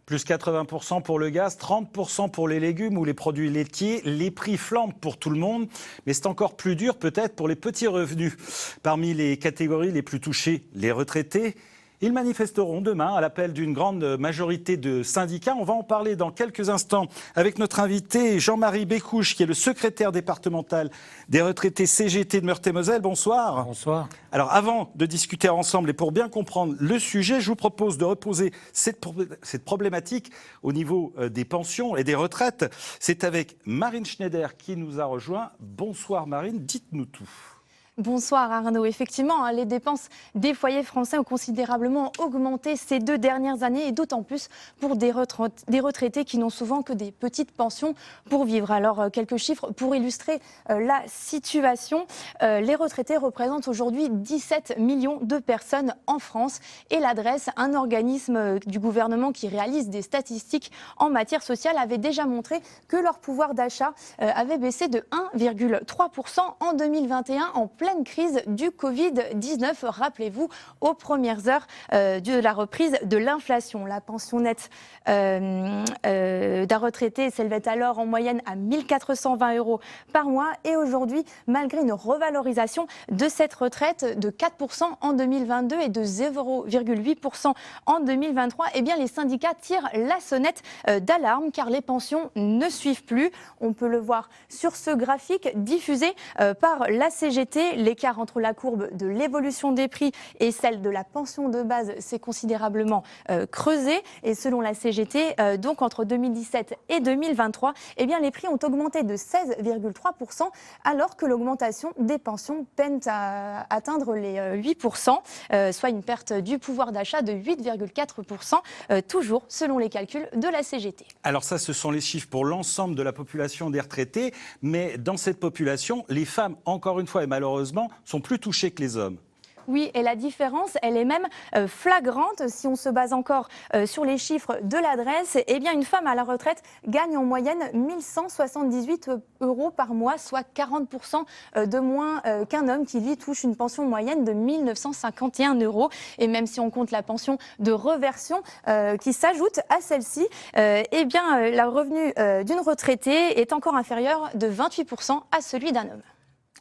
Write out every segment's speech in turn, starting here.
Plus 80% pour le gaz, 30% pour les légumes ou les produits laitiers. Les prix flambent pour tout le monde, mais c'est encore plus dur peut-être pour les petits revenus. Parmi les catégories les plus touchées, les retraités. Ils manifesteront demain à l'appel d'une grande majorité de syndicats. On va en parler dans quelques instants avec notre invité Jean-Marie Bécouche, qui est le secrétaire départemental des retraités CGT de Meurthe-et-Moselle. Bonsoir. Bonsoir. Alors avant de discuter ensemble et pour bien comprendre le sujet, je vous propose de reposer cette problématique au niveau des pensions et des retraites. C'est avec Marine Schneider qui nous a rejoint. Bonsoir Marine, dites-nous tout. Bonsoir Arnaud. Effectivement, les dépenses des foyers français ont considérablement augmenté ces 2 dernières années et d'autant plus pour des retraités qui n'ont souvent que des petites pensions pour vivre. Alors, quelques chiffres pour illustrer la situation. Les retraités représentent aujourd'hui 17 millions de personnes en France et l'adresse, un organisme du gouvernement qui réalise des statistiques en matière sociale, avait déjà montré que leur pouvoir d'achat avait baissé de 1,3% en 2021 en pleine crise du Covid-19, rappelez-vous, aux premières heures de la reprise de l'inflation. La pension nette d'un retraité s'élevait alors en moyenne à 1 420 € par mois et aujourd'hui, malgré une revalorisation de cette retraite de 4% en 2022 et de 0,8% en 2023, eh bien les syndicats tirent la sonnette d'alarme car les pensions ne suivent plus. On peut le voir sur ce graphique diffusé par la CGT. L'écart entre la courbe de l'évolution des prix et celle de la pension de base s'est considérablement creusé. Et selon la CGT, donc entre 2017 et 2023, eh bien les prix ont augmenté de 16,3% alors que l'augmentation des pensions peine à atteindre les 8%, soit une perte du pouvoir d'achat de 8,4%, toujours selon les calculs de la CGT. Alors ça, ce sont les chiffres pour l'ensemble de la population des retraités, mais dans cette population, les femmes, encore une fois et malheureusement, sont plus touchés que les hommes. Oui, et la différence, elle est même flagrante. Si on se base encore sur les chiffres de l'adresse, eh bien une femme à la retraite gagne en moyenne 1 178 € par mois, soit 40% de moins qu'un homme qui, lui, touche une pension moyenne de 1 951 €. Et même si on compte la pension de reversion qui s'ajoute à celle-ci, eh bien le revenu d'une retraitée est encore inférieur de 28% à celui d'un homme.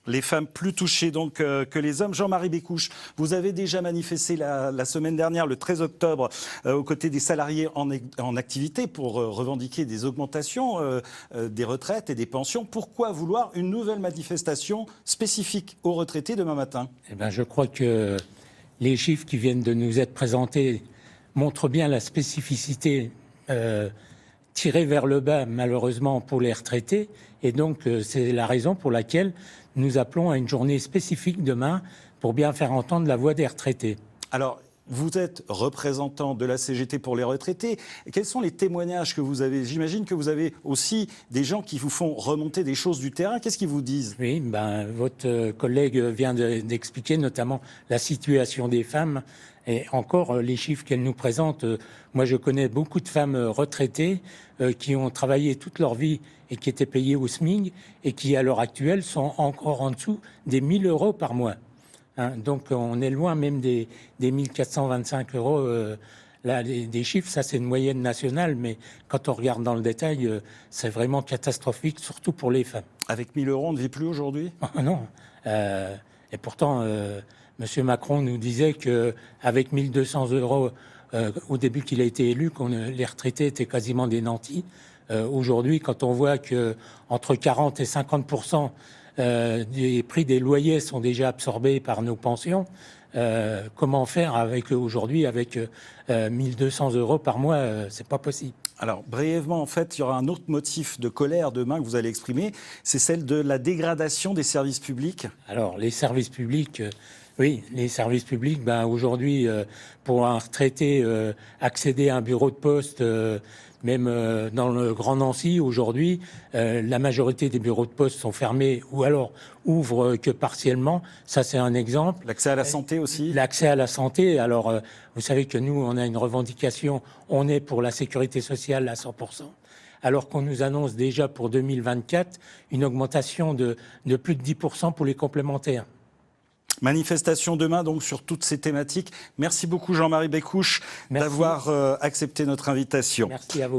Les femmes plus touchées donc que les hommes. Jean-Marie Bécouche, vous avez déjà manifesté la semaine dernière, le 13 octobre, aux côtés des salariés en activité pour revendiquer des augmentations des retraites et des pensions. Pourquoi vouloir une nouvelle manifestation spécifique aux retraités demain matin ? Eh bien, je crois que les chiffres qui viennent de nous être présentés montrent bien la spécificité tirée vers le bas, malheureusement, pour les retraités. Et donc, c'est la raison pour laquelle nous appelons à une journée spécifique demain pour bien faire entendre la voix des retraités. Alors, vous êtes représentant de la CGT pour les retraités. Quels sont les témoignages que vous avez ? J'imagine que vous avez aussi des gens qui vous font remonter des choses du terrain. Qu'est-ce qu'ils vous disent ? Oui, votre collègue vient d'expliquer notamment la situation des femmes. Et encore, les chiffres qu'elle nous présente, moi je connais beaucoup de femmes retraitées qui ont travaillé toute leur vie et qui étaient payées au SMIC et qui, à l'heure actuelle, sont encore en dessous des 1 000 € par mois. Hein, donc on est loin même des 1 425 €. Là, des chiffres, ça c'est une moyenne nationale, mais quand on regarde dans le détail, c'est vraiment catastrophique, surtout pour les femmes. Avec 1 000 €, on ne vit plus aujourd'hui ? Non. Et pourtant, M. Macron nous disait qu'avec 1 200 € au début qu'il a été élu, les retraités étaient quasiment des nantis. Aujourd'hui, quand on voit qu'entre 40 et 50% des prix des loyers sont déjà absorbés par nos pensions, comment faire aujourd'hui avec 1 200 € par mois, c'est pas possible. Alors, brièvement, en fait, il y aura un autre motif de colère demain que vous allez exprimer, c'est celle de la dégradation des services publics. Alors, les services publics, oui, les services publics, aujourd'hui, pour un retraité, accéder à un bureau de poste, même dans le Grand Nancy, aujourd'hui, la majorité des bureaux de poste sont fermés ou alors ouvrent que partiellement. Ça, c'est un exemple. L'accès à la santé aussi ? L'accès à la santé. Alors, vous savez que nous, on a une revendication, on est pour la sécurité sociale à 100%. Alors qu'on nous annonce déjà pour 2024 une augmentation de plus de 10% pour les complémentaires. Manifestation demain donc sur toutes ces thématiques. Merci beaucoup Jean-Marie Bécouche d'avoir accepté notre invitation. Merci à vous.